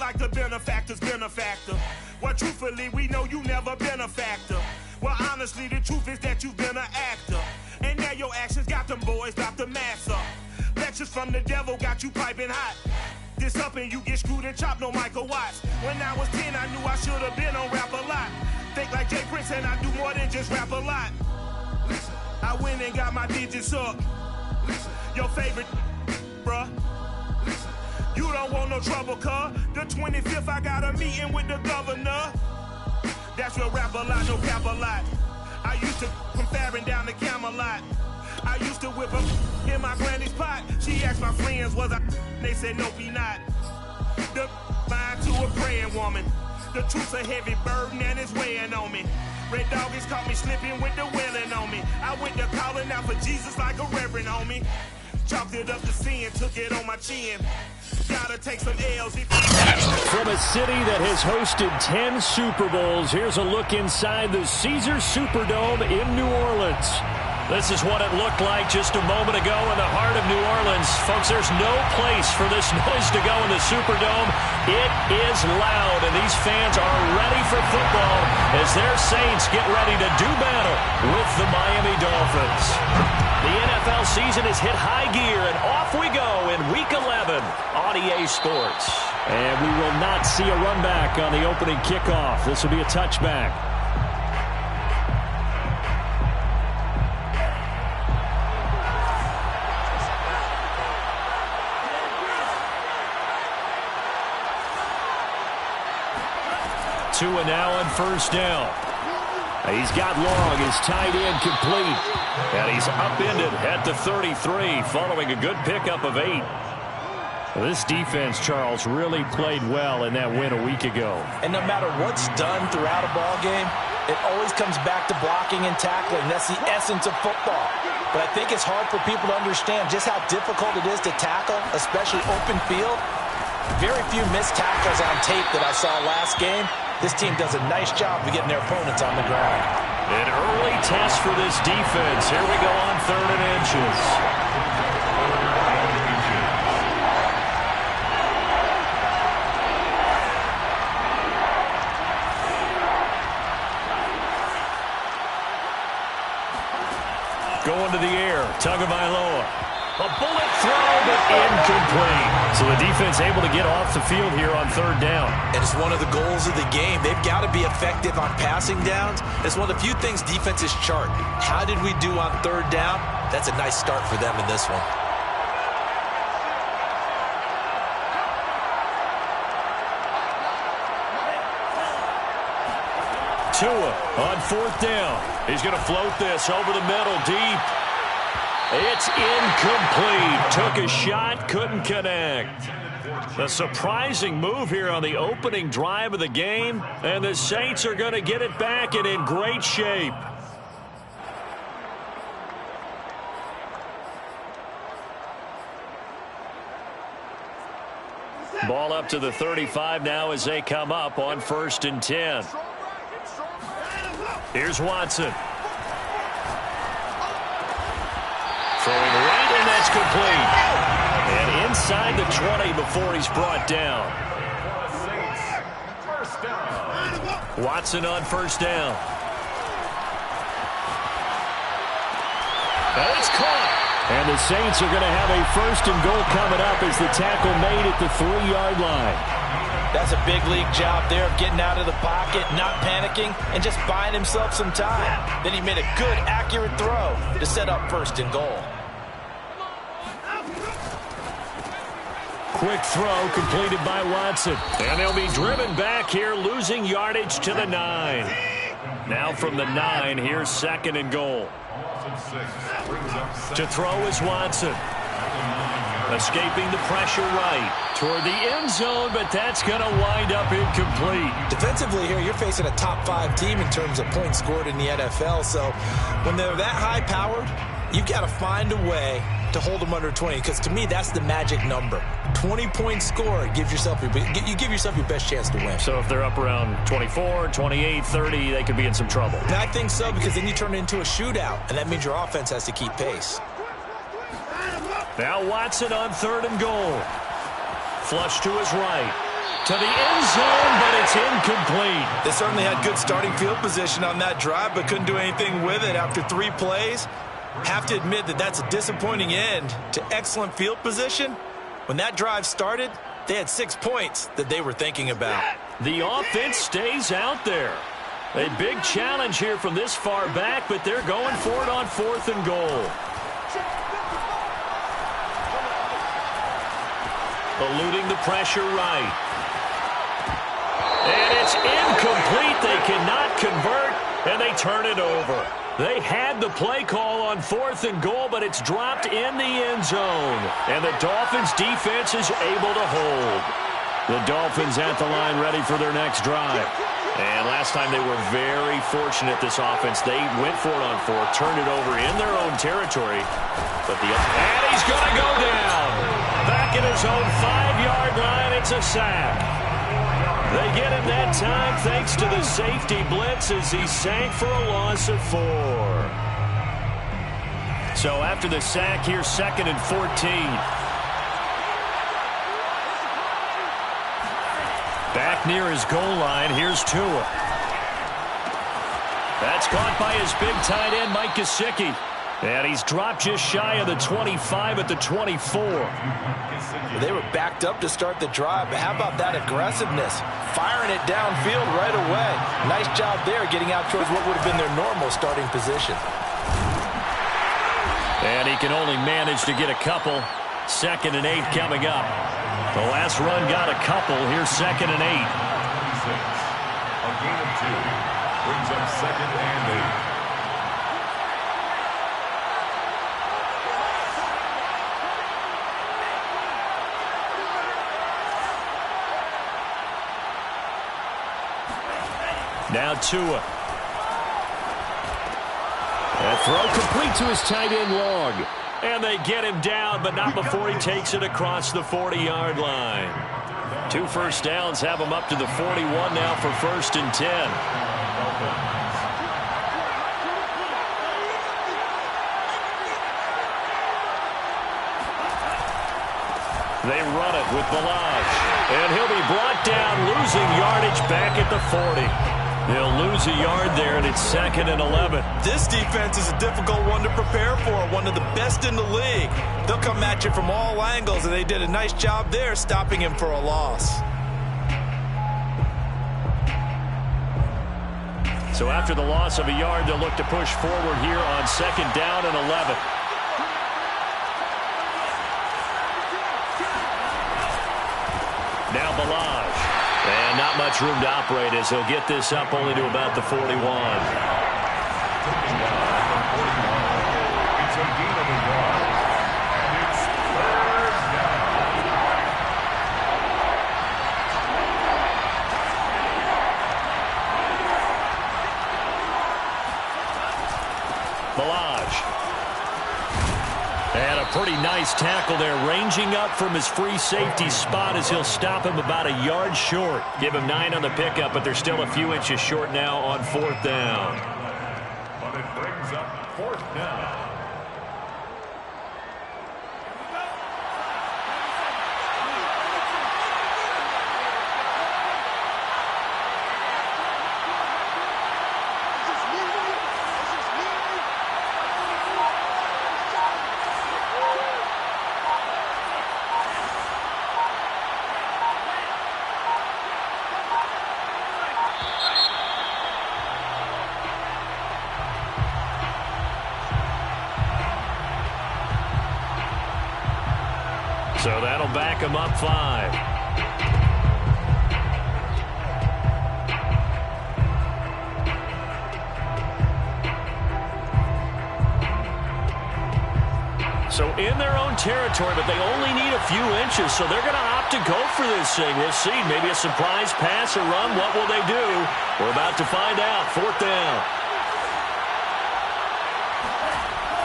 like the benefactor's benefactor. Well, truthfully, we know you never been a factor. Well, honestly, the truth is that you've been an actor. And now your actions got them boys about to mass up. Lectures from the devil got you piping hot. This up and you get screwed and chopped, no Michael Watts. When I was 10, I knew I should have been on rap a lot. Think like Jay Prince and I do more than just rap a lot. Listen. I went and got my digits up. Listen. Your favorite, bruh. Listen. You don't want no trouble, cuz. The 25th, I got a meeting with the governor. That's real rap a lot, no cap a lot. I used to from Farron down to Camelot. I used to whip them in my granny's pot. She asked my friends, was I? They said, nope, he not. The line to a praying woman. The truth's a heavy burden and it's weighing on me. Red Doggies caught me slipping with the wailing on me. I went to calling out for Jesus like a reverend on me. Chopped it up to sin, took it on my chin. Gotta take some L's. From a city that has hosted 10 Super Bowls, here's a look inside the Caesars Superdome in New Orleans. This is what it looked like just a moment ago in the heart of New Orleans. Folks, there's no place for this noise to go in the Superdome. It is loud, and these fans are ready for football as their Saints get ready to do battle with the Miami Dolphins. The NFL season has hit high gear, and off we go in Week 11 on EA Sports. And we will not see a run back on the opening kickoff. This will be a touchback. Tua now on first down. He's got long, his tight end complete. And he's upended at the 33 following a good pickup of 8. Well, this defense, Charles, really played well in that win a week ago. And no matter what's done throughout a ball game, it always comes back to blocking and tackling. That's the essence of football. But I think it's hard for people to understand just how difficult it is to tackle, especially open field. Very few missed tackles on tape that I saw last game. This team does a nice job of getting their opponents on the ground. An early test for this defense. Here we go on 3rd and inches. Going to the air. Tagovailoa. A bullet throw, but incomplete. So the defense able to get off the field here on 3rd down. And it's one of the goals of the game. They've got to be effective on passing downs. It's one of the few things defenses chart. How did we do on 3rd down? That's a nice start for them in this one. Tua on 4th down. He's going to float this over the middle deep. It's incomplete. Took a shot, couldn't connect. A surprising move here on the opening drive of the game, and the Saints are going to get it back and in great shape. Ball up to the 35 now as they come up on 1st and 10. Here's Watson. Throwing right, and that's complete. And inside the 20 before he's brought down. Watson on 1st down. And it's caught. And the Saints are going to have a 1st and goal coming up as the tackle made at the 3-yard line. That's a big league job there of getting out of the pocket, not panicking, and just buying himself some time. Then he made a good, accurate throw to set up 1st and goal. Quick throw completed by Watson. And they'll be driven back here, losing yardage to the 9. Now from the 9, here's 2nd and goal. To throw is Watson. Escaping the pressure right toward the end zone, but that's going to wind up incomplete. Defensively here, you're facing a top 5 team in terms of points scored in the NFL. So when they're that high-powered, you've got to find a way to hold them under 20, because to me, that's the magic number. 20-point score, you give yourself your best chance to win. So if they're up around 24, 28, 30, they could be in some trouble. And I think so, because then you turn it into a shootout, and that means your offense has to keep pace. Now Watson on 3rd and goal. Flush to his right. to the end zone, but it's incomplete. They certainly had good starting field position on that drive, but couldn't do anything with it after 3 plays. Have to admit that that's a disappointing end to excellent field position. When that drive started, they had 6 points that they were thinking about. The offense stays out there. A big challenge here from this far back, but they're going for it on 4th and goal. Eluding the pressure right. And it's incomplete. They cannot convert, and they turn it over. They had the play call on 4th and goal, but it's dropped in the end zone. And the Dolphins' defense is able to hold. The Dolphins at the line ready for their next drive. And last time they were very fortunate, this offense. They went for it on 4th, turned it over in their own territory. And he's going to go down. Back at his own 5-yard line, it's a sack. They get him that time thanks to the safety blitz as he sank for a loss of 4. So after the sack, here's 2nd and 14. Back near his goal line, here's Tua. That's caught by his big tight end, Mike Gesicki. And he's dropped just shy of the 25 at the 24. They were backed up to start the drive, but how about that aggressiveness? Firing it downfield right away. Nice job there getting out towards what would have been their normal starting position. And he can only manage to get a couple. 2nd and 8 coming up. The last run got a couple. Here's 2nd and 8. A gain of 2 brings up 2nd and 8. Now Tua. That throw complete to his tight end Long. And they get him down, but not before he takes it across the 40-yard line. 2 first downs have him up to the 41 now for 1st and 10. They run it with Balaj. And he'll be brought down, losing yardage back at the 40. They'll lose a yard there, and it's 2nd and 11. This defense is a difficult one to prepare for, one of the best in the league. They'll come at you from all angles, and they did a nice job there stopping him for a loss. So after the loss of a yard, they'll look to push forward here on 2nd down and 11. Now Balaj. And not much room to operate as he'll get this up only to about the 41. It's a gain of a yard. And it's 3rd down. Balaj. And a pretty nice tackle there, ranging up from his free safety spot as he'll stop him about a yard short. Give him 9 on the pickup, but they're still a few inches short now on 4th down. But it brings up 4th down. So that'll back him up 5. So in their own territory, but they only need a few inches, so they're going to opt to go for this thing. We'll see. Maybe a surprise pass or run. What will they do? We're about to find out. 4th down.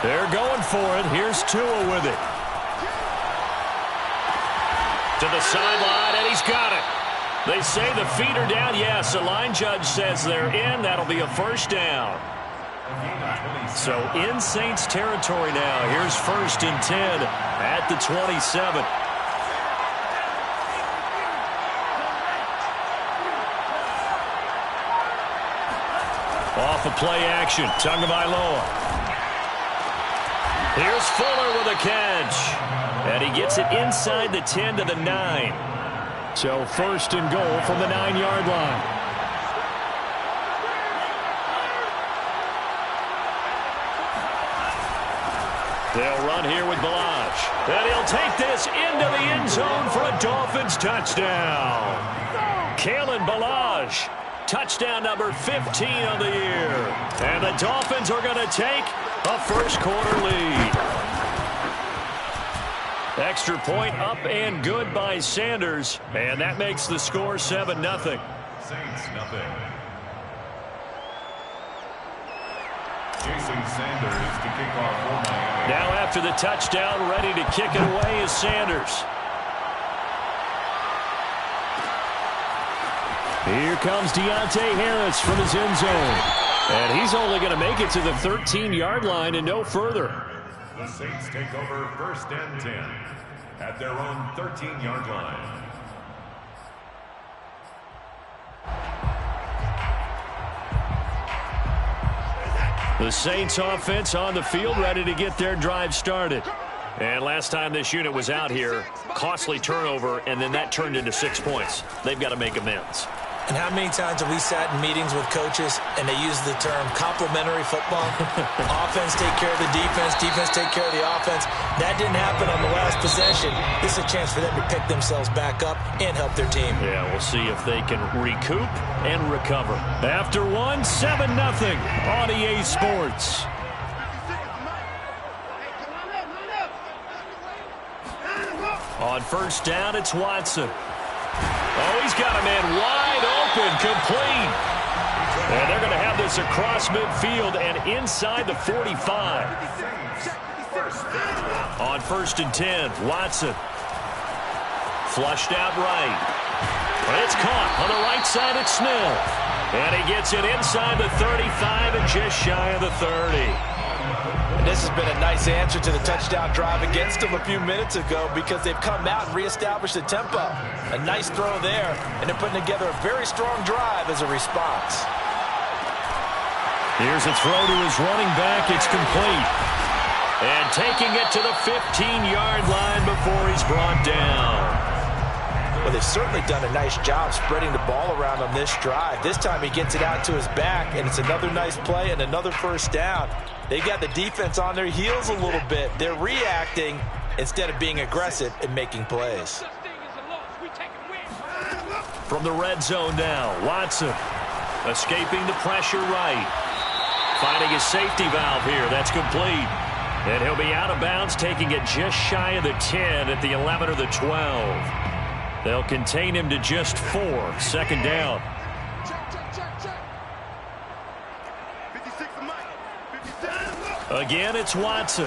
They're going for it. Here's Tua with it. To the sideline, and he's got it. They say the feet are down. Yes, the line judge says they're in. That'll be a 1st down. So in Saints territory now. Here's 1st and 10 at the 27. off of play action. Tagovailoa. Here's Fuller with a catch. And he gets it inside the 10 to the 9. So first and goal from the 9-yard line. They'll run here with Balazs. And he'll take this into the end zone for a Dolphins touchdown. Kalen Balazs, touchdown number 15 on the year. And the Dolphins are going to take a first-quarter lead. Extra point up and good by Sanders. And that makes the score 7-0. Saints, nothing. Jason Sanders to kick off for Miami. Now after the touchdown, ready to kick it away is Sanders. Here comes Deontay Harris from his end zone. And he's only going to make it to the 13-yard line and no further. The Saints take over first and 10 at their own 13-yard line. The Saints offense on the field, ready to get their drive started. And last time this unit was out here, costly turnover, and then that turned into 6 points. They've got to make amends. And how many times have we sat in meetings with coaches and they use the term complementary football? Offense take care of the defense, defense take care of the offense. That didn't happen on the last possession. This is a chance for them to pick themselves back up and help their team. Yeah, we'll see if they can recoup and recover. After one, 7-0 on EA Sports. On first down, it's Watson. Oh, he's got a man wide open, complete. And they're going to have this across midfield and inside the 45. On first and 10, Watson. Flushed out right. And it's caught on the right side at Snell. And he gets it inside the 35 and just shy of the 30. This has been a nice answer to the touchdown drive against them a few minutes ago because they've come out and reestablished the tempo. A nice throw there, and they're putting together a very strong drive as a response. Here's a throw to his running back. It's complete. And taking it to the 15-yard line before he's brought down. Well, they've certainly done a nice job spreading the ball around on this drive. This time he gets it out to his back, and it's another nice play and another first down. They got the defense on their heels a little bit. They're reacting instead of being aggressive and making plays. From the red zone now, Watson escaping the pressure right. Finding his safety valve here. That's complete. And he'll be out of bounds, taking it just shy of the 10 at the 11 or the 12. They'll contain him to just 4. Second down. Again, it's Watson.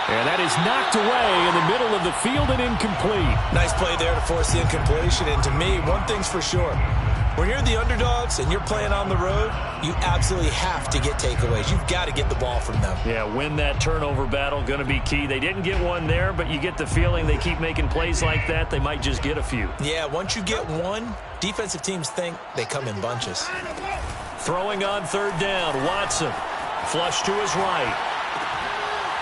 And that is knocked away in the middle of the field and incomplete. Nice play there to force the incompletion. And to me, one thing's for sure. When you're the underdogs and you're playing on the road, you absolutely have to get takeaways. You've got to get the ball from them. Yeah, win that turnover battle, going to be key. They didn't get one there, but you get the feeling they keep making plays like that, they might just get a few. Yeah, once you get one, defensive teams think they come in bunches. Throwing on third down, Watson. Flush to his right.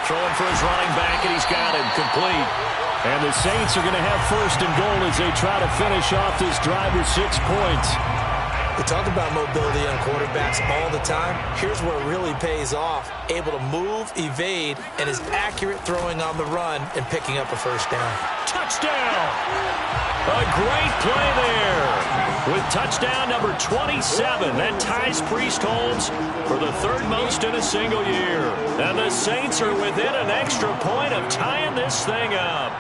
Throwing for his running back, and he's got him complete. And the Saints are going to have first and goal as they try to finish off this drive with 6 points. We talk about mobility on quarterbacks all the time. Here's where it really pays off. Able to move, evade, and is accurate throwing on the run and picking up a first down. Touchdown! A great play there. With touchdown number 27, that ties Priest-Holmes for the third most in a single year. And the Saints are within an extra point of tying this thing up.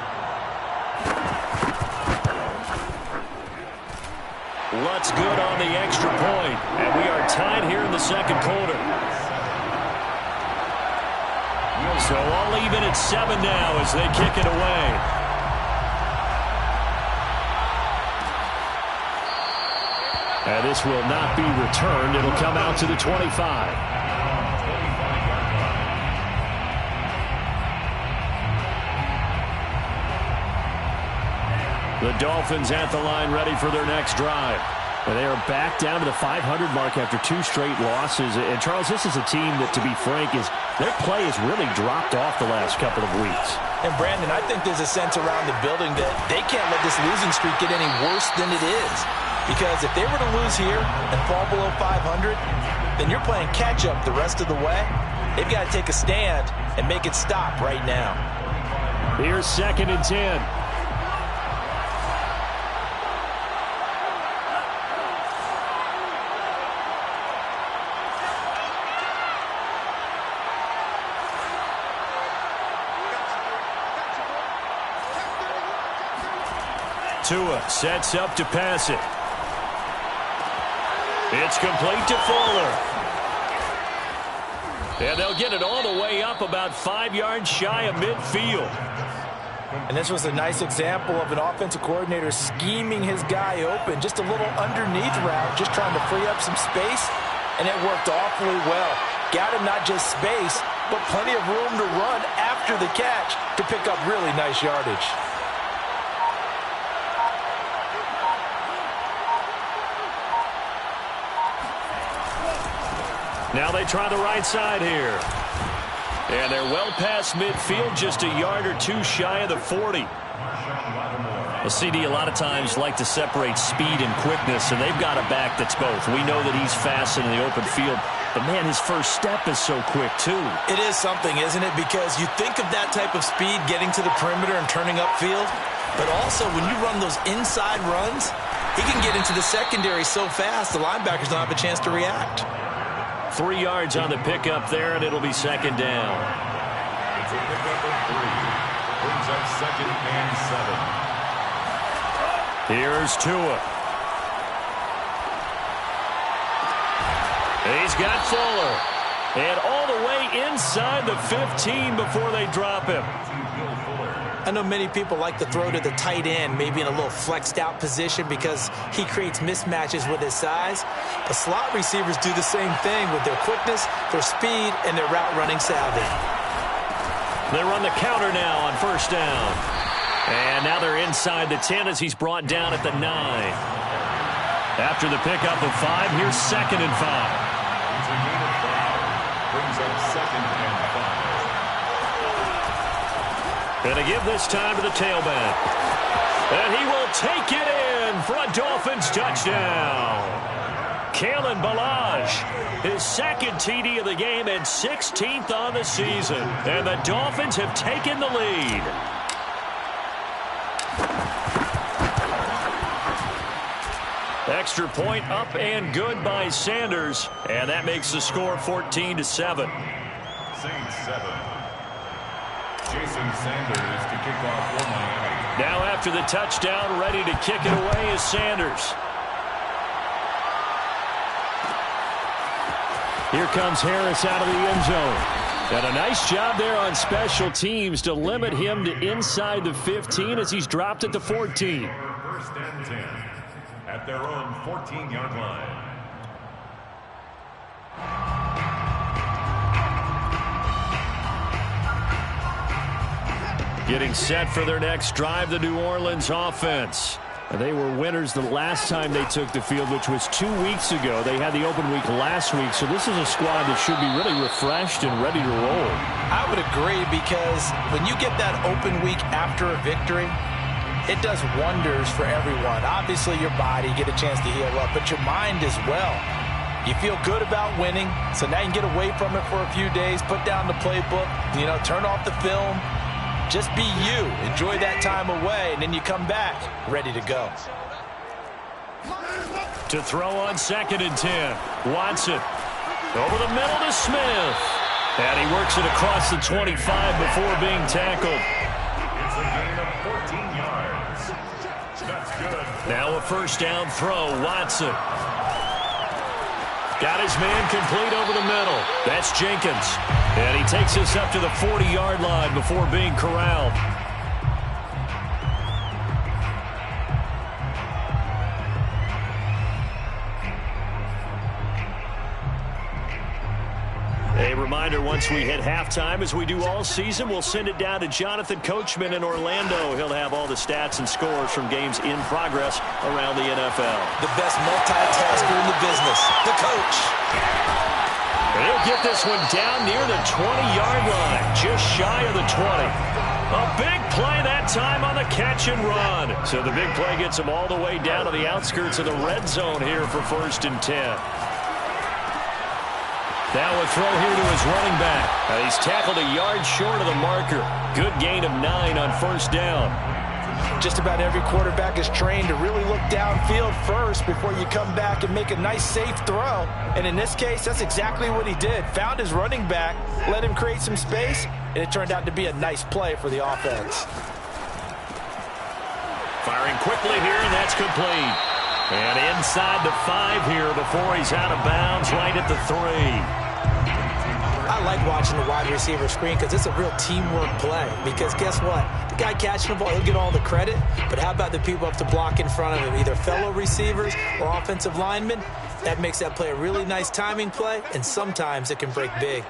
Lutz good on the extra point, and we are tied here in the second quarter. So all even at 7 now as they kick it away. And this will not be returned. It'll come out to the 25. The Dolphins at the line ready for their next drive. And they are back down to the 500 mark after 2 straight losses. And, Charles, this is a team that, to be frank, their play has really dropped off the last couple of weeks. And, Brandon, I think there's a sense around the building that they can't let this losing streak get any worse than it is. Because if they were to lose here and fall below 500, then you're playing catch-up the rest of the way. They've got to take a stand and make it stop right now. Here's 2nd and 10. Tua sets up to pass it. It's complete to Fuller. And they'll get it all the way up about 5 yards shy of midfield. And this was a nice example of an offensive coordinator scheming his guy open. Just a little underneath route, just trying to free up some space. And it worked awfully well. Got him not just space, but plenty of room to run after the catch to pick up really nice yardage. Now they try the right side here. And they're well past midfield, just a yard or 2 shy of the 40. A CD a lot of times like to separate speed and quickness, and they've got a back that's both. We know that he's fast in the open field, but, man, his first step is so quick, too. It is something, isn't it? Because you think of that type of speed getting to the perimeter and turning upfield, but also when you run those inside runs, he can get into the secondary so fast the linebackers don't have a chance to react. 3 yards on the pickup there, and it'll be 2nd down. It's a pickup of 3. Brings up 2nd and 7. Here's Tua. He's got Fuller. And all the way inside the 15 before they drop him. I know many people like to throw to the tight end, maybe in a little flexed out position because he creates mismatches with his size. But slot receivers do the same thing with their quickness, their speed, and their route running savvy. They run the counter now on 1st down. And now they're inside the 10 as he's brought down at the 9. After the pickup of 5, here's 2nd and 5. It's a gain of 5. Brings up 2nd and 5. And to give this time to the tailback. And he will take it in for a Dolphins touchdown. Kalen Ballage, his 2nd TD of the game and 16th on the season. And the Dolphins have taken the lead. Extra point up and good by Sanders. And that makes the score 14-7. Saints 7. Jason Sanders to kick off for Miami. Now after the touchdown, ready to kick it away is Sanders. Here comes Harris out of the end zone. And a nice job there on special teams to limit him to inside the 15 as he's dropped it to 14. 1st and 10 at their own 14-yard line. Getting set for their next drive, the New Orleans offense. And they were winners the last time they took the field, which was 2 weeks ago. They had the open week last week, so this is a squad that should be really refreshed and ready to roll. I would agree because when you get that open week after a victory, it does wonders for everyone. Obviously, your body, get a chance to heal up, but your mind as well. You feel good about winning, so now you can get away from it for a few days, put down the playbook, turn off the film. Just be you. Enjoy that time away, and then you come back ready to go. To throw on 2nd and 10. Watson over the middle to Smith. And he works it across the 25 before being tackled. It's a gain of 14 yards. That's good. Now a 1st down throw. Watson. Got his man complete over the middle. That's Jenkins. And he takes us up to the 40-yard line before being corralled. A reminder, once we hit halftime, as we do all season, we'll send it down to Jonathan Coachman in Orlando. He'll have all the stats and scores from games in progress around the NFL. The best multitasker in the business, the coach. He'll get this one down near the 20-yard line, just shy of the 20. A big play that time on the catch and run. So the big play gets him all the way down to the outskirts of the red zone here for 1st and 10. Now a throw here to his running back. He's tackled a yard short of the marker. Good gain of 9 on 1st down. Just about every quarterback is trained to really look downfield first before you come back and make a nice, safe throw. And in this case, that's exactly what he did. Found his running back, let him create some space, and it turned out to be a nice play for the offense. Firing quickly here, and that's complete. And inside the 5 here before he's out of bounds, right at the 3. I like watching the wide receiver screen because it's a real teamwork play. Because guess what? The guy catching the ball, he'll get all the credit. But how about the people up to block in front of him, either fellow receivers or offensive linemen? That makes that play a really nice timing play, and sometimes it can break big.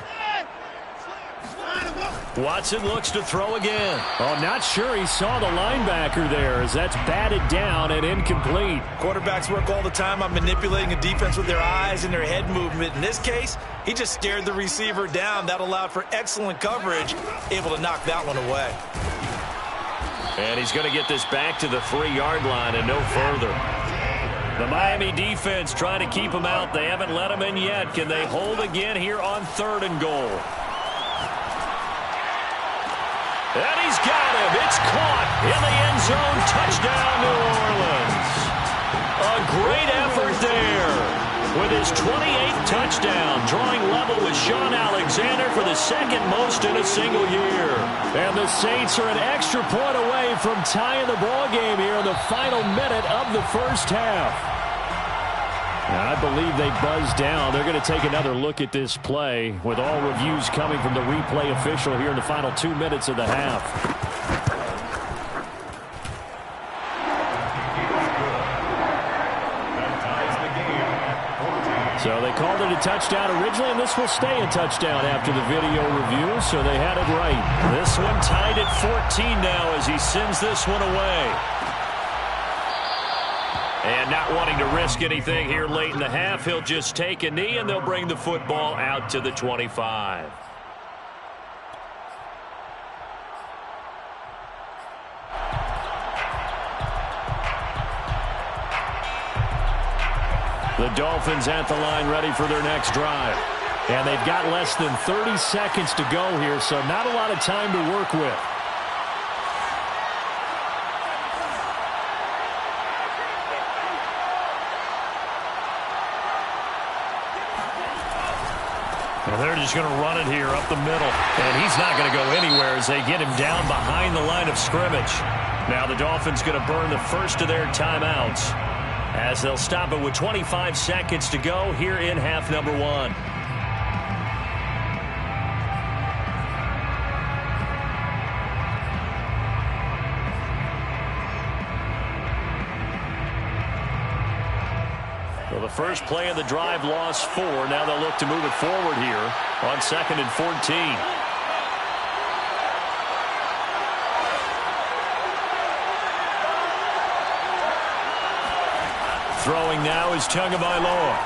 Watson looks to throw again. Oh, not sure he saw the linebacker there, as that's batted down and incomplete. Quarterbacks work all the time on manipulating a defense with their eyes and their head movement. In this case, he just stared the receiver down. That allowed for excellent coverage, able to knock that one away. And he's going to get this back to the 3-yard line and no further. The Miami defense trying to keep him out. They haven't let him in yet. Can they hold again here on 3rd and goal? And he's got him. It's caught in the end zone. Touchdown, New Orleans. A great effort there with his 28th touchdown, drawing level with Sean Alexander for the 2nd most in a single year. And the Saints are an extra point away from tying the ball game here in the final minute of the 1st half. And I believe they buzzed down. They're going to take another look at this play with all reviews coming from the replay official here in the final 2 minutes of the half. So they called it a touchdown originally, and this will stay a touchdown after the video review, so they had it right. This one tied at 14 now as he sends this one away. And not wanting to risk anything here late in the half, he'll just take a knee, and they'll bring the football out to the 25. The Dolphins at the line ready for their next drive. And they've got less than 30 seconds to go here, so not a lot of time to work with. And they're just going to run it here up the middle. And he's not going to go anywhere as they get him down behind the line of scrimmage. Now the Dolphins going to burn the first of their timeouts as they'll stop it with 25 seconds to go here in half number 1. Well, the first play of the drive lost 4. Now they'll look to move it forward here on 2nd and 14. Throwing now is Tagovailoa.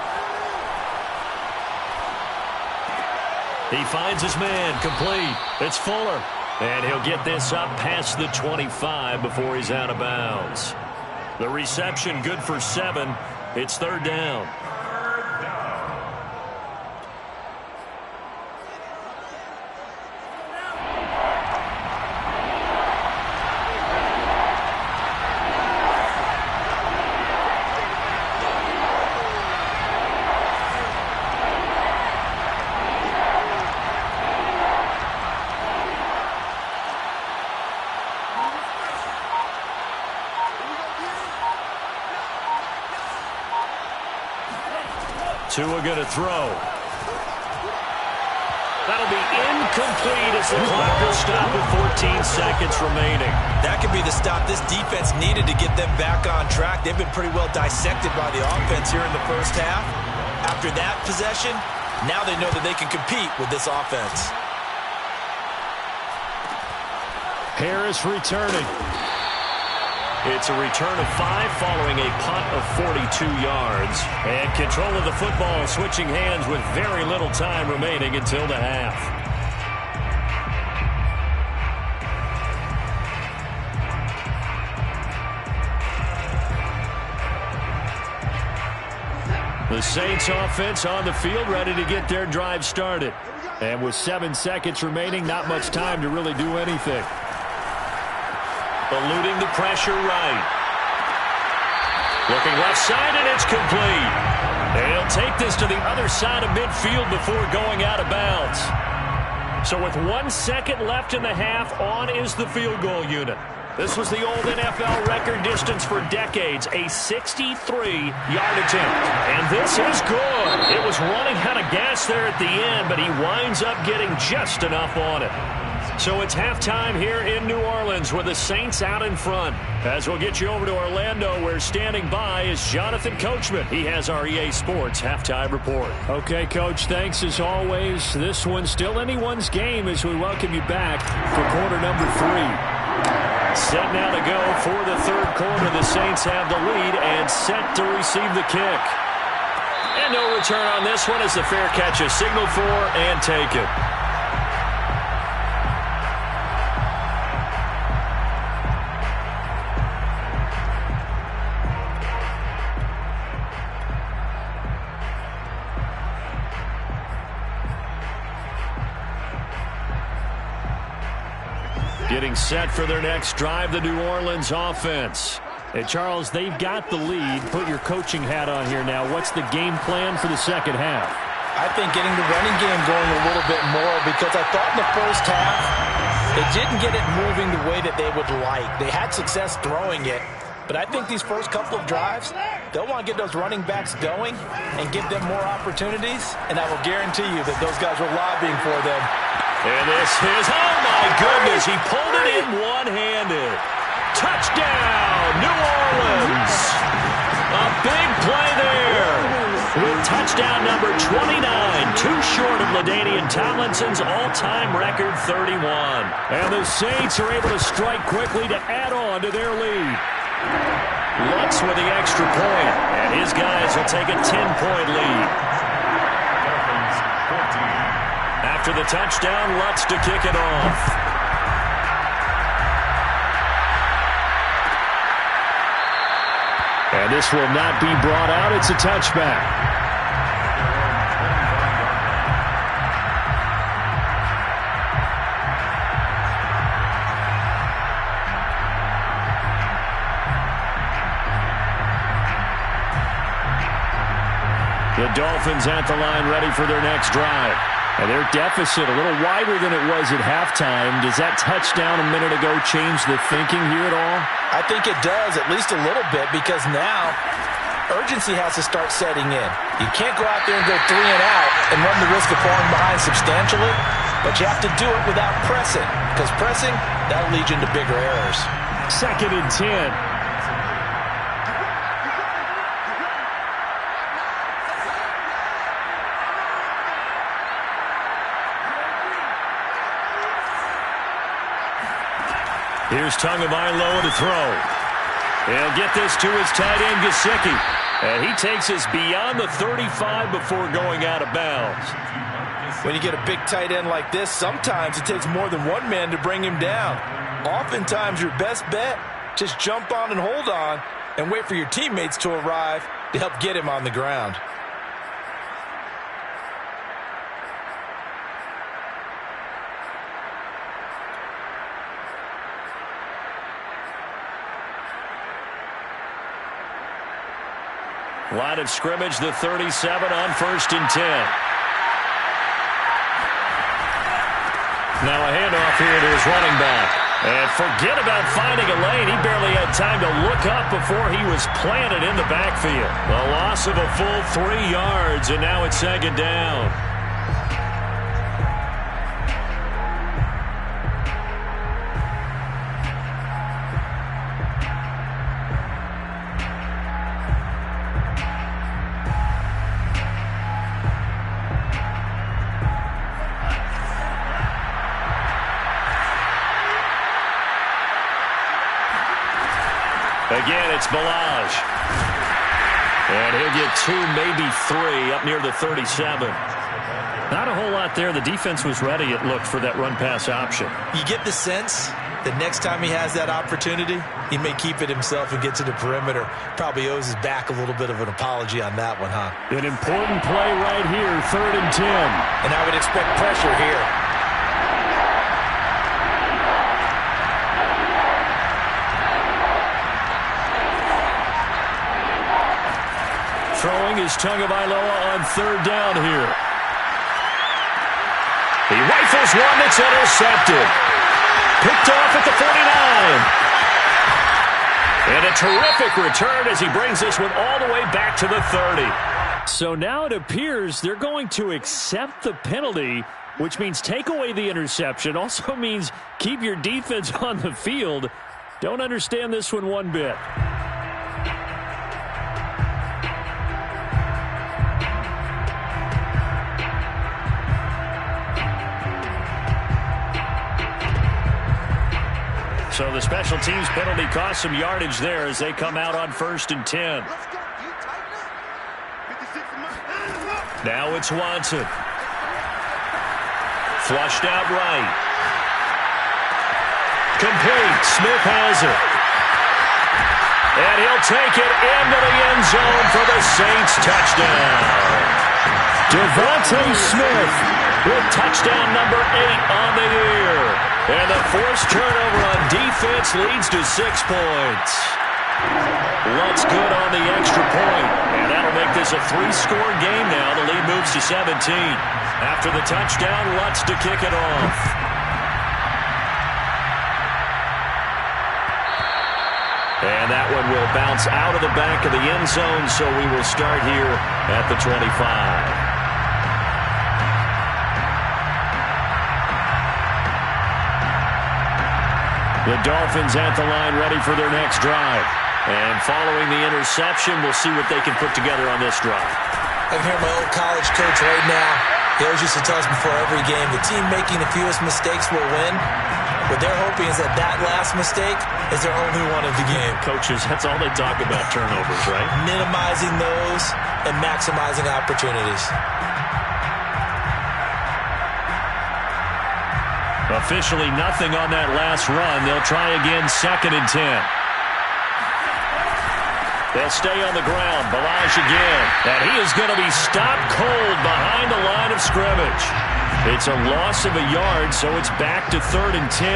He finds his man, complete. It's Fuller. And he'll get this up past the 25 before he's out of bounds. The reception good for 7. It's 3rd down. Tua going to throw. That'll be incomplete as the clock will stop with 14 seconds remaining. That could be the stop this defense needed to get them back on track. They've been pretty well dissected by the offense here in the first half. After that possession, Now they know that they can compete with this offense. Harris returning. It's a return of 5 following a punt of 42 yards. And control of the football switching hands with very little time remaining until the half. The Saints offense on the field ready to get their drive started. And with 7 seconds remaining, not much time to really do anything. Eluding the pressure right. Looking left side, and it's complete. They'll take this to the other side of midfield before going out of bounds. So with 1 second left in the half, on is the field goal unit. This was the old NFL record distance for decades, a 63-yard attempt. And this is good. It was running out of gas there at the end, but he winds up getting just enough on it. So it's halftime here in New Orleans with the Saints out in front. As we'll get you over to Orlando, where standing by is Jonathan Coachman. He has our EA Sports halftime report. Okay, Coach, thanks as always. This one's still anyone's game as we welcome you back for quarter number 3. Set now to go for the third quarter. The Saints have the lead and set to receive the kick. And no return on this one as the fair catch is signaled for and taken. Getting set for their next drive, the New Orleans offense. And Charles, they've got the lead. Put your coaching hat on here now. What's the game plan for the second half? I think getting the running game going a little bit more, because I thought in the first half they didn't get it moving the way that they would like. They had success throwing it, but I think these first couple of drives, they'll want to get those running backs going and give them more opportunities, and I will guarantee you that those guys were lobbying for them. And this is, oh my goodness, he pulled it in one-handed. Touchdown, New Orleans. A big play there. With touchdown number 29, too short of LaDainian Tomlinson's all-time record 31. And the Saints are able to strike quickly to add on to their lead. Lutz with the extra point, and his guys will take a 10-point lead. After the touchdown, Lutz to kick it off. And this will not be brought out. It's a touchback. The Dolphins at the line ready for their next drive. And their deficit a little wider than it was at halftime. Does that touchdown a minute ago change the thinking here at all? I think it does, at least a little bit, because now urgency has to start setting in. You can't go out there and go 3 and out and run the risk of falling behind substantially, but you have to do it without pressing, because pressing, that'll lead you into bigger errors. 2nd and 10. Here's Tagovailoa to throw. He'll get this to his tight end, Gesicki. And he takes us beyond the 35 before going out of bounds. When you get a big tight end like this, sometimes it takes more than one man to bring him down. Oftentimes, your best bet, just jump on and hold on and wait for your teammates to arrive to help get him on the ground. Line of scrimmage, the 37 on 1st and 10. Now a handoff here to his running back. And forget about finding a lane. He barely had time to look up before he was planted in the backfield. A loss of a full 3 yards, and now it's 2nd down. Again, it's Balaj. And he'll get 2, maybe 3 up near the 37. Not a whole lot there. The defense was ready, it looked, for that run-pass option. You get the sense that next time he has that opportunity, he may keep it himself and get to the perimeter. Probably owes his back a little bit of an apology on that one, huh? An important play right here, 3rd and 10. And I would expect pressure here. Throwing is Tagovailoa on 3rd down here. He rifles one that's intercepted. Picked off at the 49. And a terrific return as he brings this one all the way back to the 30. So now it appears they're going to accept the penalty, which means take away the interception. Also means keep your defense on the field. Don't understand this one bit. So the special teams penalty cost some yardage there as they come out on 1st and 10. Now it's Watson. Flushed out right. Complete. Smith has it. And he'll take it into the end zone for the Saints touchdown. Devontae Smith with touchdown number 8 on the year. And the forced turnover on defense leads to 6 points. Lutt's good on the extra point. And that'll make this a 3-score game now. The lead moves to 17. After the touchdown, Lutt's to kick it off. And that one will bounce out of the back of the end zone, so we will start here at the 25. The Dolphins at the line ready for their next drive. And following the interception, we'll see what they can put together on this drive. I can hear my old college coach right now. He always used to tell us before every game, the team making the fewest mistakes will win. What they're hoping is that that last mistake is their only one of the game. Coaches, that's all they talk about, turnovers, right? Minimizing those and maximizing opportunities. Officially nothing on that last run. They'll try again, 2nd and 10. They'll stay on the ground. Balaj again. And he is going to be stopped cold behind the line of scrimmage. It's a loss of a yard, so it's back to 3rd and 10.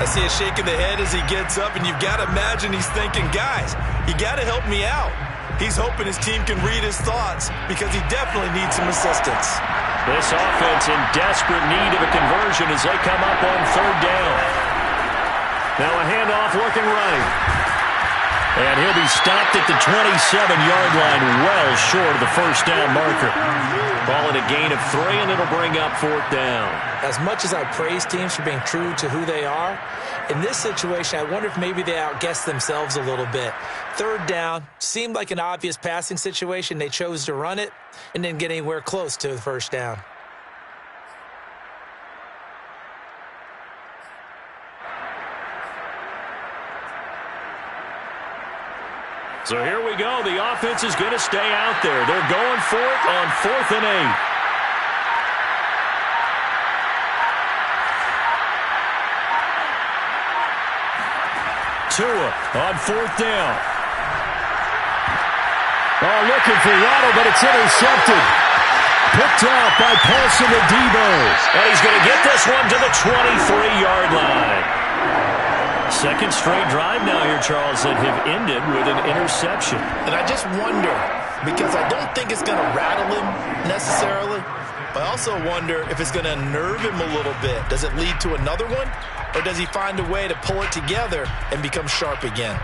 I see a shake of the head as he gets up, and you've got to imagine he's thinking, guys, you got to help me out. He's hoping his team can read his thoughts because he definitely needs some assistance. This offense in desperate need of a conversion as they come up on 3rd down. Now a handoff looking right. And he'll be stopped at the 27-yard line, well short of the first down marker. Call it a gain of 3, and it'll bring up 4th down. As much as I praise teams for being true to who they are, in this situation, I wonder if maybe they outguessed themselves a little bit. 3rd down, seemed like an obvious passing situation. They chose to run it and didn't get anywhere close to the first down. So here we go. The offense is going to stay out there. They're going for it on 4th and 8. Tua on 4th down. Oh, looking for Waddle, but it's intercepted. Picked off by Paulson to Debo. And he's going to get this one to the 23-yard line. 2nd straight drive now here, Charles, that have ended with an interception. And I just wonder, because I don't think it's going to rattle him necessarily, but I also wonder if it's going to unnerve him a little bit. Does it lead to another one, or does he find a way to pull it together and become sharp again?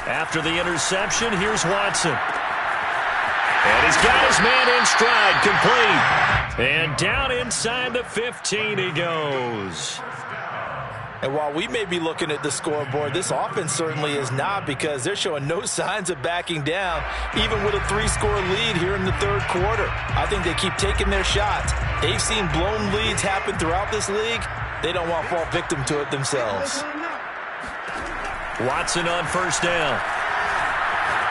After the interception, here's Watson. And he's got his man in stride, complete. And down inside the 15 he goes. And while we may be looking at the scoreboard, this offense certainly is not, because they're showing no signs of backing down, even with a 3-score lead here in the third quarter. I think they keep taking their shots. They've seen blown leads happen throughout this league. They don't want to fall victim to it themselves. Watson on first down.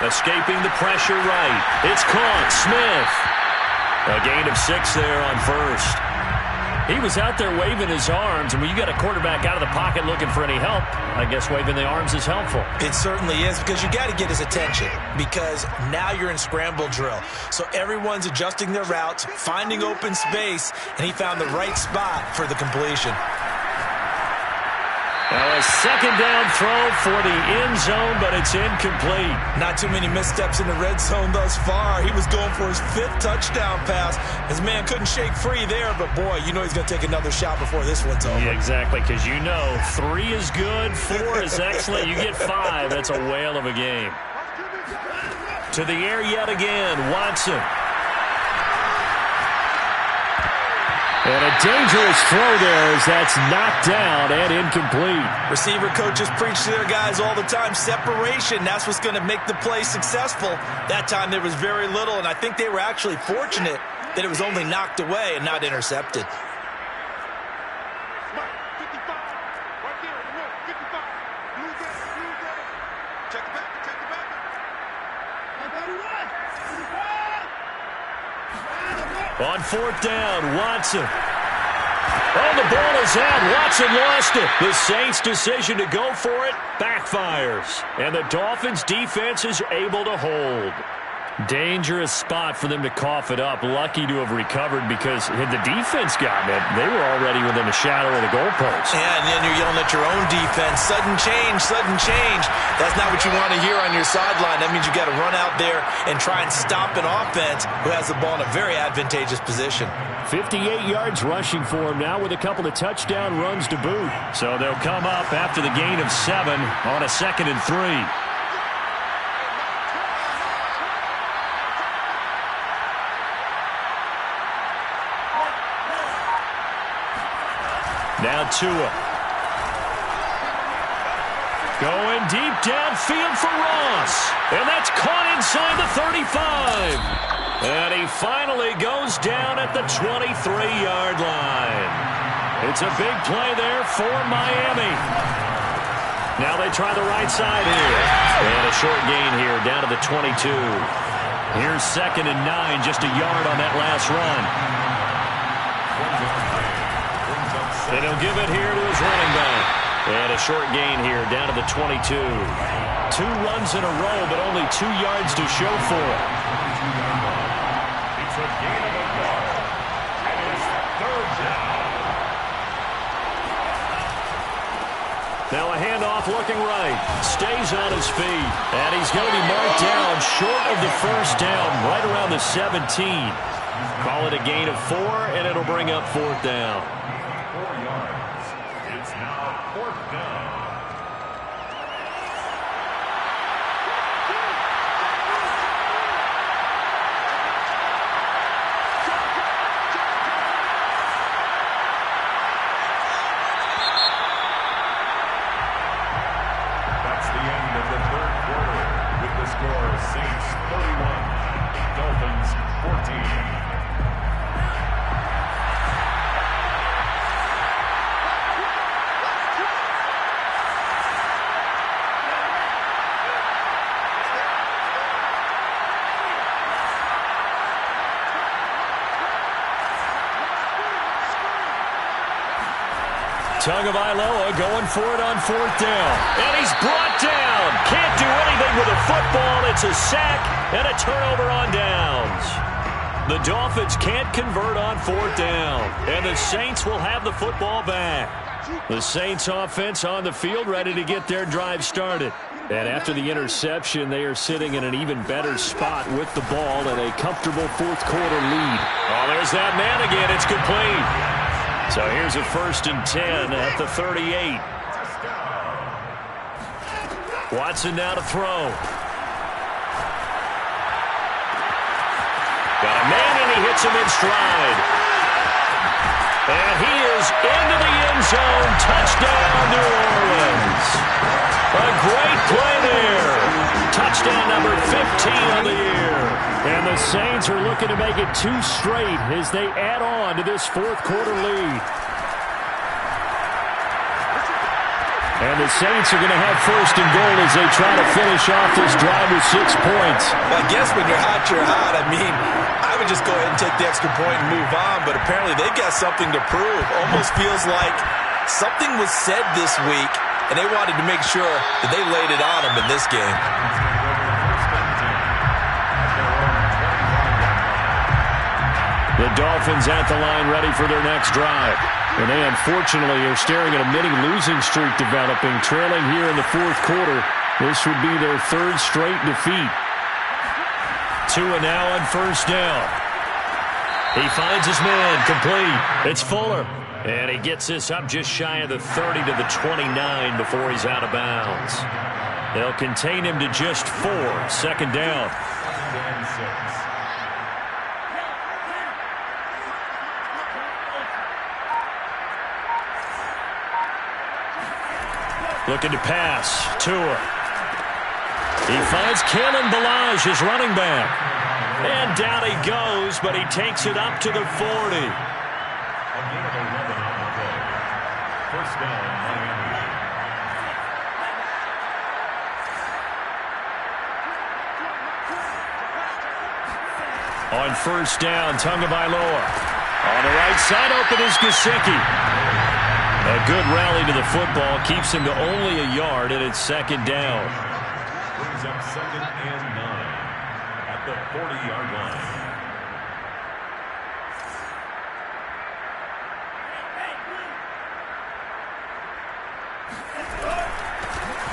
Escaping the pressure right. It's caught. Smith. A gain of 6 there on first. He was out there waving his arms, and when you got a quarterback out of the pocket looking for any help, I guess waving the arms is helpful. It certainly is, because you got to get his attention, because now you're in scramble drill. So everyone's adjusting their routes, finding open space, and he found the right spot for the completion. Now a second down throw for the end zone, but it's incomplete. Not too many missteps in the red zone thus far. He was going for his 5th touchdown pass. His man couldn't shake free there, but boy, you know he's going to take another shot before this one's over. Yeah, exactly, because you know 3 is good, 4 is excellent. You get 5, that's a whale of a game. To the air yet again, Watson. And a dangerous throw there as that's knocked down and incomplete. Receiver coaches preach to their guys all the time. Separation, that's what's going to make the play successful. That time there was very little, and I think they were actually fortunate that it was only knocked away and not intercepted. On fourth down, Watson. Oh, the ball is out. Watson lost it. The Saints' decision to go for it backfires. And the Dolphins' defense is able to hold. Dangerous spot for them to cough it up. Lucky to have recovered, because had the defense gotten it, they were already within a shadow of the goalpost. Yeah, and then you're yelling at your own defense. Sudden change, sudden change. That's not what you want to hear on your sideline. That means you got to run out there and try and stop an offense who has the ball in a very advantageous position. 58 yards rushing for him now with a couple of touchdown runs to boot. So they'll come up after the gain of 7 on a 2nd and 3. Now Tua. Going deep downfield for Ross. And that's caught inside the 35. And he finally goes down at the 23-yard line. It's a big play there for Miami. Now they try the right side here. And a short gain here down to the 22. Here's 2nd and 9, just a yard on that last run. And he'll give it here to his running back. And a short gain here down to the 22. 2 runs in a row, but only 2 yards to show for it. It's a gain of a yard. And it's 3rd down. Now a handoff looking right. Stays on his feet. And he's going to be marked down short of the 1st down, right around the 17. Call it a gain of 4, and it'll bring up 4th down. 4 yards. It's now 4th down. That's the end of the 3rd quarter with the score Saints 31, Dolphins 14. Tagovailoa going for it on 4th down. And he's brought down. Can't do anything with a football. It's a sack and a turnover on downs. The Dolphins can't convert on 4th down. And the Saints will have the football back. The Saints offense on the field ready to get their drive started. And after the interception, they are sitting in an even better spot with the ball and a comfortable 4th quarter lead. Oh, there's that man again. It's complete. So here's a 1st and 10 at the 38. Watson now to throw. Got a man, and he hits him in stride. And he is into the end zone. Touchdown, New Orleans. A great play there. Touchdown number 15 of the year. And the Saints are looking to make it 2 straight as they add on to this fourth quarter lead. And the Saints are going to have first and goal as they try to finish off this drive with 6 points. Well, I guess when you're hot, you're hot. I mean, I would just go ahead and take the extra point and move on, but apparently they've got something to prove. Almost feels like something was said this week, and they wanted to make sure that they laid it on them in this game. The Dolphins at the line ready for their next drive. And they unfortunately are staring at a mini losing streak developing, trailing here in the fourth quarter. This would be their 3rd straight defeat. Tua now on first down. He finds his man, complete. It's Fuller. And he gets this up just shy of the 30 to the 29 before he's out of bounds. They'll contain him to just 4. Second down. Looking to pass. Tua. He finds Kalen Ballage, his running back. And down he goes, but he takes it up to the 40. A gain of 11 on the play. First down, Miami. On first down, Tagovailoa. On the right side, open is Gesicki. A good rally to the football keeps him to only a yard, and it's second down. Brings up 2nd and 9 at the 40-yard line.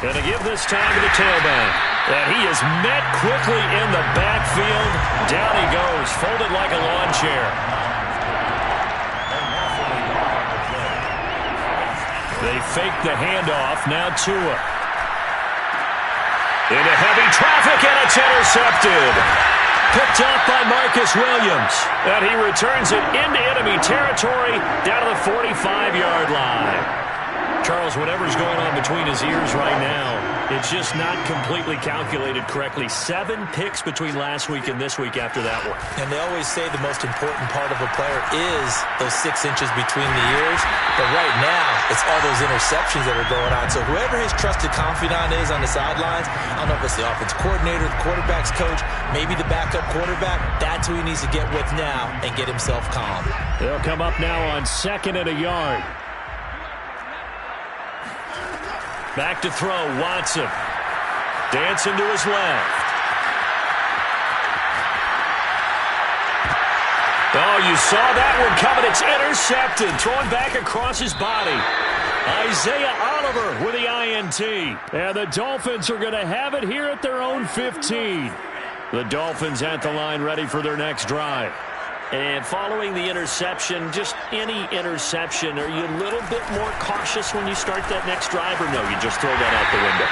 Going to give this time to the tailback. And he is met quickly in the backfield. Down he goes, folded like a lawn chair. They fake the handoff. Now Tua. Into heavy traffic, and it's intercepted. Picked off by Marcus Williams. And he returns it into enemy territory down to the 45-yard line. Charles, whatever's going on between his ears right now, it's just not completely calculated correctly. 7 picks between last week and this week after that one. And they always say the most important part of a player is those 6 inches between the ears. But right now, it's all those interceptions that are going on. So whoever his trusted confidant is on the sidelines, I don't know if it's the offense coordinator, the quarterback's coach, maybe the backup quarterback, that's who he needs to get with now and get himself calm. They'll come up now on 2nd and a yard. Back to throw, Watson. Dancing to his left. Oh, you saw that one coming. It's intercepted. Thrown back across his body. Isaiah Oliver with the INT. And the Dolphins are going to have it here at their own 15. The Dolphins at the line ready for their next drive. And following the interception, just any interception, are you a little bit more cautious when you start that next drive, or no, you just throw that out the window?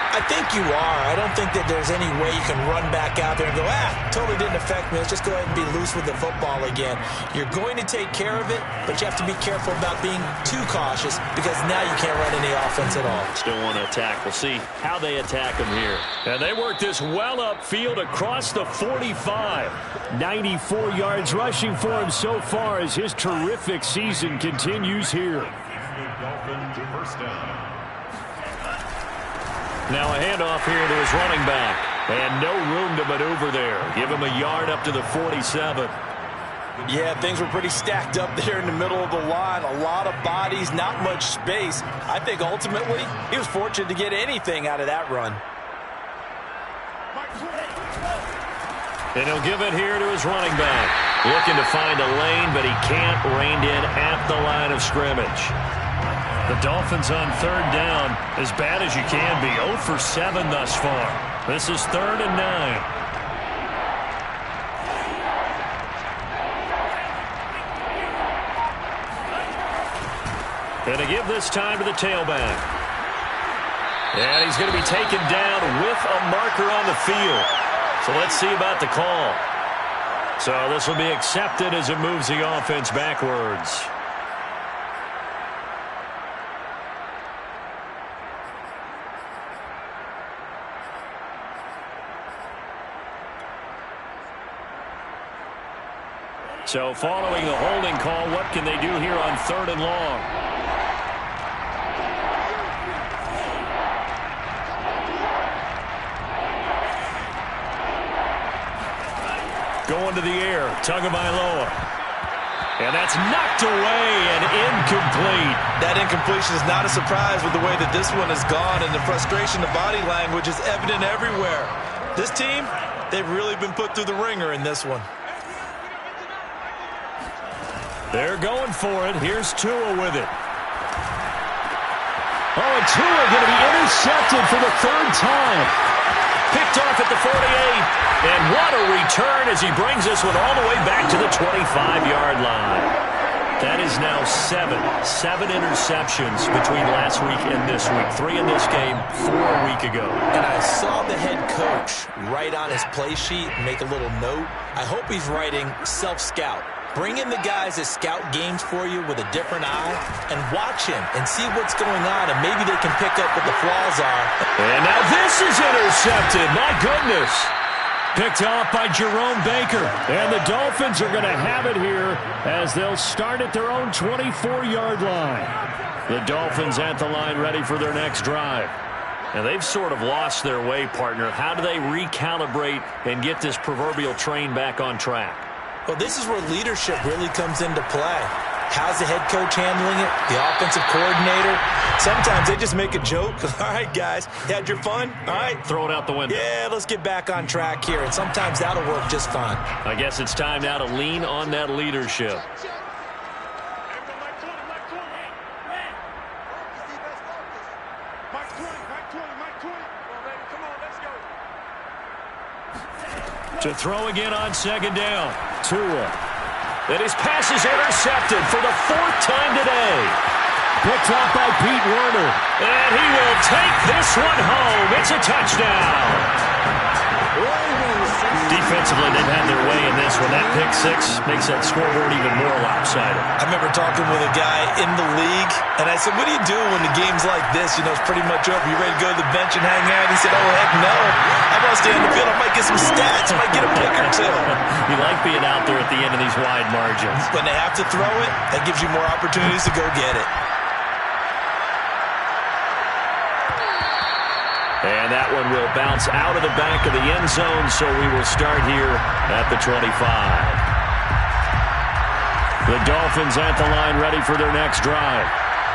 I think you are. I don't think that there's any way you can run back out there and go, totally didn't affect me. Let's just go ahead and be loose with the football again. You're going to take care of it, but you have to be careful about being too cautious because now you can't run any offense at all. Still want to attack. We'll see how they attack them here. And they work this well upfield across the 45. 94 yards rushing for him so far as his terrific season continues here. Dolphins first down. Now a handoff here to his running back. And no room to maneuver there. Give him a yard up to the 47. Yeah, things were pretty stacked up there in the middle of the line. A lot of bodies, not much space. I think ultimately he was fortunate to get anything out of that run. And he'll give it here to his running back. Looking to find a lane, but he can't. Reined in at the line of scrimmage. The Dolphins on 3rd down, as bad as you can be. 0 for 7 thus far. This is 3rd and 9. And to give this time to the tailback. And he's going to be taken down with a marker on the field. So let's see about the call. So this will be accepted as it moves the offense backwards. So following the holding call, what can they do here on 3rd and long? Going to the air, Tagovailoa. And that's knocked away and incomplete. That incompletion is not a surprise with the way that this one has gone, and the frustration, the body language is evident everywhere. This team, they've really been put through the ringer in this one. They're going for it. Here's Tua with it. Oh, and Tua going to be intercepted for the 3rd time. Picked off at the 48. And what a return as he brings this one all the way back to the 25-yard line. That is now 7 interceptions between last week and this week. 3 in this game, 4 a week ago. And I saw the head coach write on his play sheet, make a little note. I hope he's writing self-scout. Bring in the guys that scout games for you with a different eye and watch him and see what's going on, and maybe they can pick up what the flaws are. And now this is intercepted. My goodness. Picked off by Jerome Baker. And the Dolphins are going to have it here as they'll start at their own 24-yard line. The Dolphins at the line ready for their next drive. And they've sort of lost their way, partner. How do they recalibrate and get this proverbial train back on track? Well, this is where leadership really comes into play. How's the head coach handling it? The offensive coordinator? Sometimes they just make a joke. All right, guys, you had your fun? All right. Throw it out the window. Yeah, let's get back on track here. And sometimes that'll work just fine. I guess it's time now to lean on that leadership. To throw again on 2nd down. Tua. And his pass is intercepted for the 4th time today. Picked off by Pete Werner. And he will take this one home. It's a touchdown. Defensively, they've had their way in this one. That pick 6 makes that scoreboard even more lopsided. I remember talking with a guy in the league, and I said, what do you do when the game's like this? You know, it's pretty much over. You ready to go to the bench and hang out? He said, oh, heck no. I want to stay on the field. I might get some stats. I might get a pick or two. You like being out there at the end of these wide margins. When they have to throw it, that gives you more opportunities to go get it. And that one will bounce out of the back of the end zone, so we will start here at the 25. The Dolphins at the line ready for their next drive.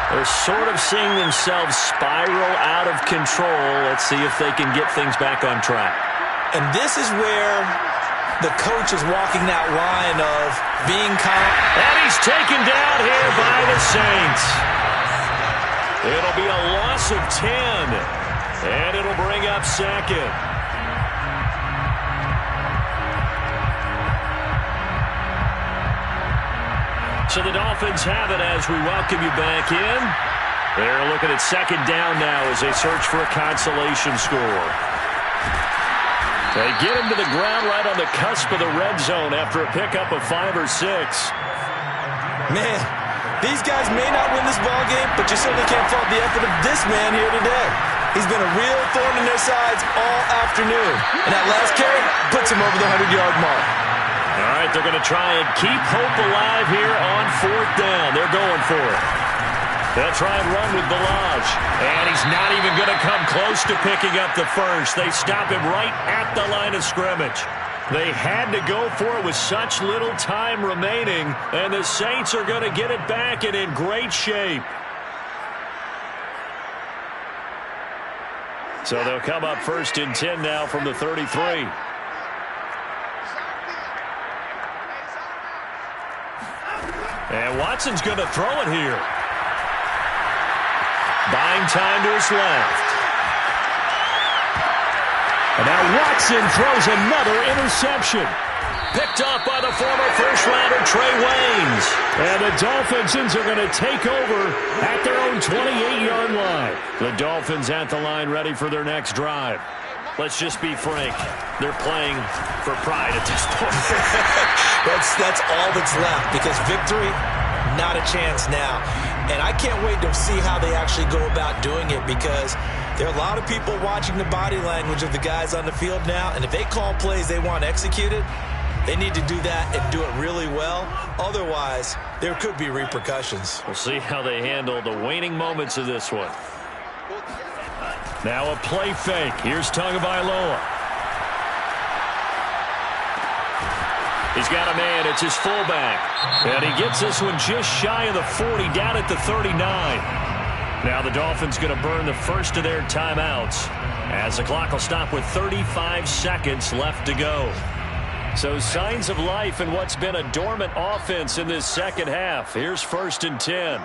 They're sort of seeing themselves spiral out of control. Let's see if they can get things back on track. And this is where the coach is walking that line of being calm. And he's taken down here by the Saints. It'll be a loss of 10. And it'll bring up 2nd. So the Dolphins have it as we welcome you back in. They're looking at 2nd down now as they search for a consolation score. They get him to the ground right on the cusp of the red zone after a pickup of 5 or 6. Man, these guys may not win this ball game, but you certainly can't fault the effort of this man here today. He's been a real thorn in their sides all afternoon. And that last carry puts him over the 100-yard mark. All right, they're going to try and keep hope alive here on 4th down. They're going for it. They'll try and run with Balaj. And he's not even going to come close to picking up the first. They stop him right at the line of scrimmage. They had to go for it with such little time remaining. And the Saints are going to get it back and in great shape. So they'll come up 1st and 10 now from the 33. And Watson's going to throw it here. Buying time to his left. And now Watson throws another interception. Picked off by the former first-rounder Trey Waynes. And the Dolphins are going to take over at their own 28-yard line. The Dolphins at the line ready for their next drive. Let's just be frank. They're playing for pride at this point. That's all that's left, because victory, not a chance now. And I can't wait to see how they actually go about doing it, because there are a lot of people watching the body language of the guys on the field now, and if they call plays they want executed, They need to do that and do it really well. Otherwise, there could be repercussions. We'll see how they handle the waning moments of this one. Now a play fake. Here's Tagovailoa. He's got a man. It's his fullback. And he gets this one just shy of the 40, down at the 39. Now the Dolphins going to burn the first of their timeouts as the clock will stop with 35 seconds left to go. So signs of life in what's been a dormant offense in this second half. Here's 1st and 10.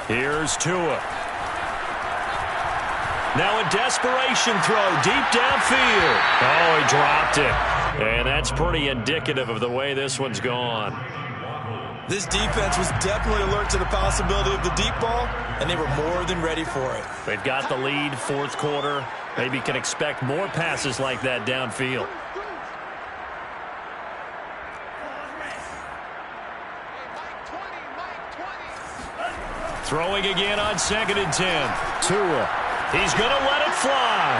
Here's Tua. Now a desperation throw deep downfield. Oh, he dropped it. And that's pretty indicative of the way this one's gone. This defense was definitely alert to the possibility of the deep ball, and they were more than ready for it. They've got the lead, fourth quarter. Maybe can expect more passes like that downfield. Throwing again on 2nd and 10. Tua. He's going to let it fly.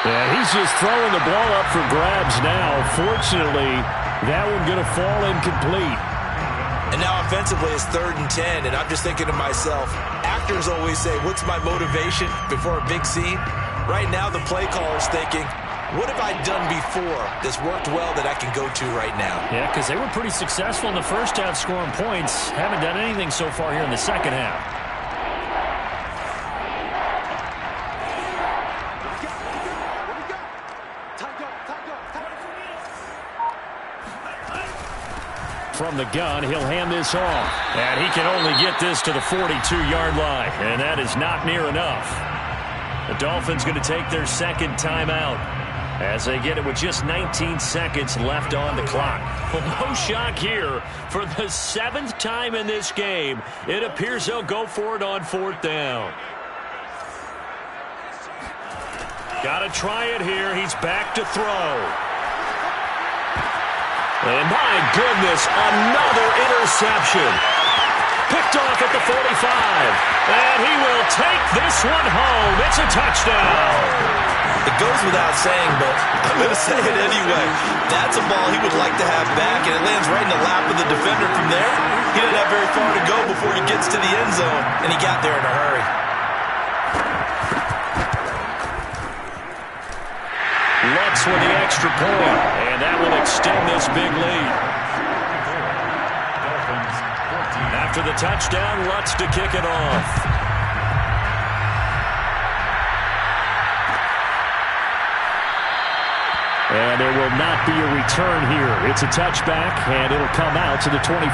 Yeah, he's just throwing the ball up for grabs now. Fortunately, that one going to fall incomplete. And now offensively it's 3rd and 10, and I'm just thinking to myself, actors always say, what's my motivation before a big scene? Right now the play caller's thinking, what have I done before that's worked well that I can go to right now? Yeah, because they were pretty successful in the first half scoring points. Haven't done anything so far here in the second half. From the gun, he'll hand this off. And he can only get this to the 42-yard line. And that is not near enough. The Dolphins going to take their second timeout as they get it with just 19 seconds left on the clock. Well, no shock here. For the 7th time in this game, it appears they'll go for it on 4th down. Got to try it here. He's back to throw. And my goodness, another interception. Picked off at the 45. And he will take this one home. It's a touchdown. It goes without saying, but I'm going to say it anyway. That's a ball he would like to have back, and it lands right in the lap of the defender from there. He didn't have very far to go before he gets to the end zone, and he got there in a hurry. Lutz with the extra point, and that will extend this big lead. After the touchdown, Lutz to kick it off. And there will not be a return here. It's a touchback, and it'll come out to the 25.